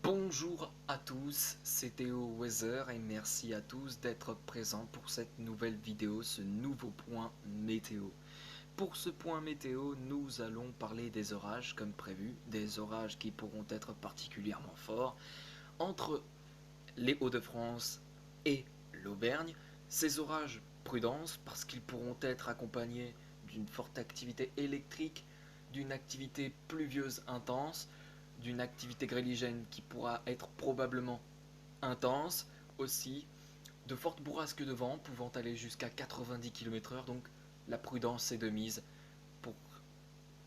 Bonjour à tous, c'est Théo Weather et merci à tous d'être présents pour cette nouvelle vidéo, ce nouveau point météo. Pour ce point météo, nous allons parler des orages comme prévu, des orages qui pourront être particulièrement forts entre les Hauts-de-France et l'Auvergne. Ces orages, prudence, parce qu'ils pourront être accompagnés d'une forte activité électrique, d'une activité pluvieuse intense, d'une activité grêligène qui pourra être probablement intense, aussi de fortes bourrasques de vent pouvant aller jusqu'à 90 km/h, donc la prudence est de mise pour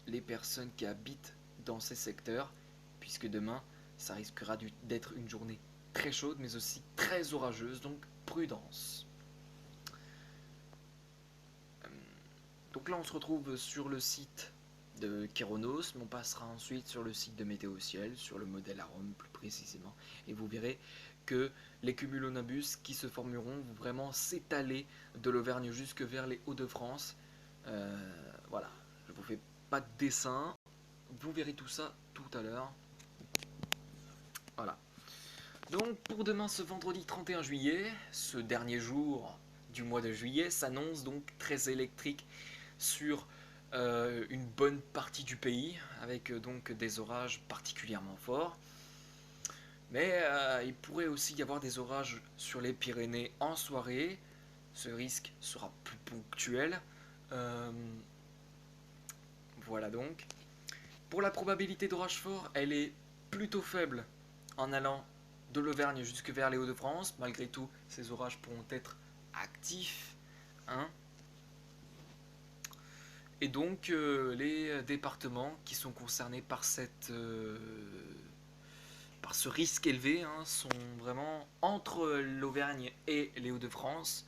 les personnes qui habitent dans ces secteurs, puisque demain, ça risquera d'être une journée très chaude, mais aussi très orageuse, donc prudence. Donc là, on se retrouve sur le site de Kéronos, mais on passera ensuite sur le site de Météo Ciel, sur le modèle Arome plus précisément, et vous verrez que les cumulonimbus qui se formeront vont vraiment s'étaler de l'Auvergne jusque vers les Hauts-de-France. Voilà, je vous fais pas de dessin, vous verrez tout ça tout à l'heure. Voilà. Donc pour demain, ce vendredi 31 juillet, ce dernier jour du mois de juillet, s'annonce donc très électrique sur une bonne partie du pays, avec donc des orages particulièrement forts. Mais il pourrait aussi y avoir des orages sur les Pyrénées en soirée. Ce risque sera plus ponctuel. Euh, voilà donc. Pour la probabilité d'orage fort, elle est plutôt faible en allant de l'Auvergne jusque vers les Hauts-de-France. Malgré tout, ces orages pourront être actifs. Hein. Et donc, les départements qui sont concernés par par ce risque élevé sont vraiment entre l'Auvergne et les Hauts-de-France.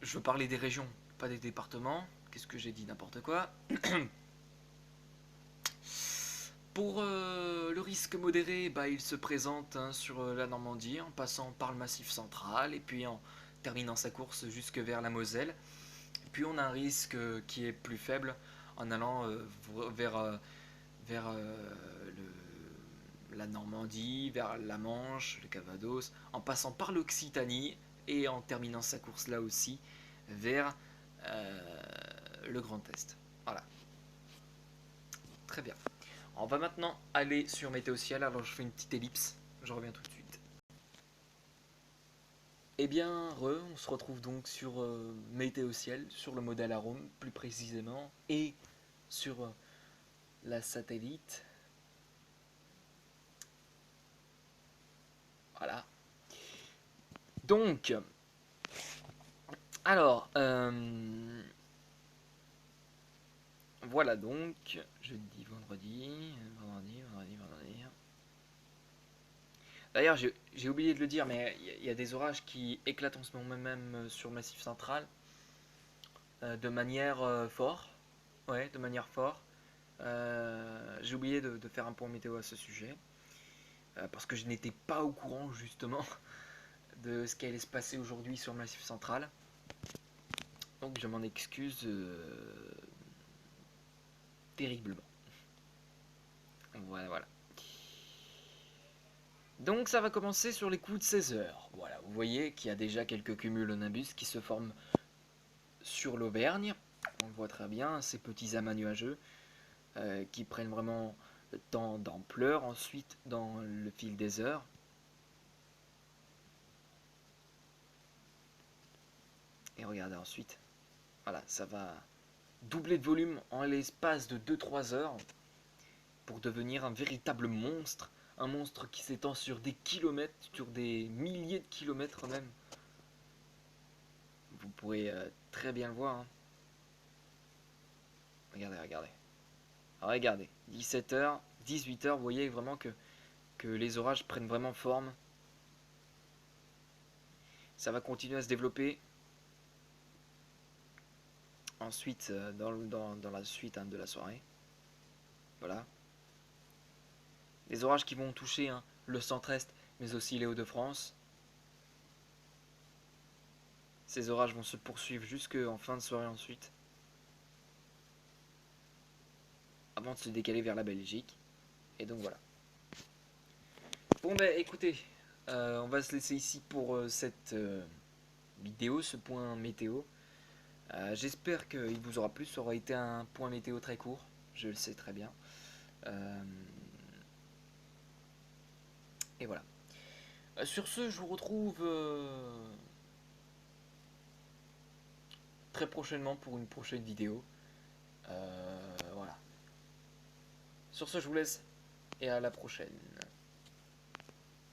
Je veux parler des régions, pas des départements. Qu'est-ce que j'ai dit? N'importe quoi. Pour le risque modéré, il se présente sur la Normandie en passant par le Massif central et puis en terminant sa course jusque vers la Moselle. Et puis on a un risque qui est plus faible en allant vers la Normandie, vers la Manche, le Calvados, en passant par l'Occitanie et en terminant sa course là aussi vers le Grand Est. Voilà, très bien. On va maintenant aller sur Météo Ciel, alors je fais une petite ellipse, je reviens tout de suite. Eh bien, on se retrouve donc sur Météo Ciel, sur le modèle Arome plus précisément, et sur la satellite. Voilà. Donc, alors, voilà donc, jeudi, vendredi. D'ailleurs, j'ai oublié de le dire, mais il y a des orages qui éclatent en ce moment même sur le Massif central de manière forte. Ouais, de manière forte. J'ai oublié de faire un point météo à ce sujet parce que je n'étais pas au courant justement de ce qui allait se passer aujourd'hui sur le Massif central. Donc je m'en excuse terriblement. Voilà, voilà. Donc ça va commencer sur les coups de 16 heures. Voilà, vous voyez qu'il y a déjà quelques cumulonimbus qui se forment sur l'Auvergne. On le voit très bien, ces petits amas nuageux qui prennent vraiment le temps d'ampleur ensuite dans le fil des heures. Et regardez ensuite, voilà, ça va doubler de volume en l'espace de 2-3 heures pour devenir un véritable monstre. Un monstre qui s'étend sur des kilomètres, sur des milliers de kilomètres même. Vous pourrez très bien le voir. Regardez, regardez. Alors, regardez, 17h, 18h, vous voyez vraiment que les orages prennent vraiment forme. Ça va continuer à se développer. Ensuite, dans la suite de la soirée. Voilà. Les orages qui vont toucher le centre-est, mais aussi les Hauts-de-France. Ces orages vont se poursuivre jusqu'en fin de soirée ensuite. Avant de se décaler vers la Belgique. Et donc voilà. Bon ben écoutez, on va se laisser ici pour cette vidéo, ce point météo. J'espère qu'il vous aura plu, ça aura été un point météo très court, je le sais très bien. Euh, et voilà. Sur ce, je vous retrouve très prochainement pour une prochaine vidéo. Voilà. Sur ce, je vous laisse et à la prochaine.